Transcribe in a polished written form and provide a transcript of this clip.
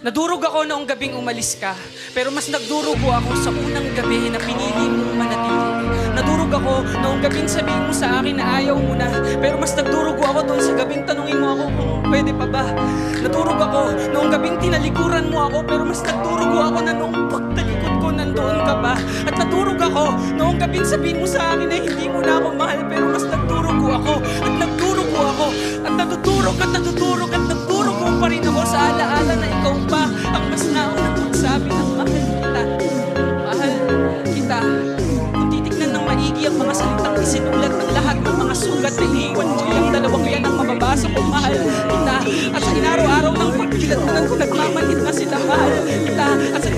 Nadurog ako noong gabing umalis ka, pero mas nagdurugo ako sa unang gabi na pinili mong manatili. Nadurog ako noong gabing sabihin mo sa akin na ayaw mo na, pero mas nagdurugo ako doon sa gabing tanungin mo ako kung pwede pa ba. Nadurog ako noong gabing tinalikuran mo ako, pero mas nagdurugo ako na noong pagtalikod ko nandoon ka pa. At nadurog ako noong gabing sabihin mo sa akin na hindi mo na ako mahal, pero mas nagdurugo ako at nagdurugo ako at natutulog at natutulog at nagdurog mo pa rin ako sa alaala na ikaw pa ang mas naunang magsabi ng mahal kita. Mahal kita. Kung titignan ng maigi ang mga salitang isinulat ng lahat ng mga sugat na iniwan mo, yung dalawang yan ang mababasa kong mahal kita. At sa inaraw-araw ng pagkilat ko nagmamanhid na sila mahal kita. At sa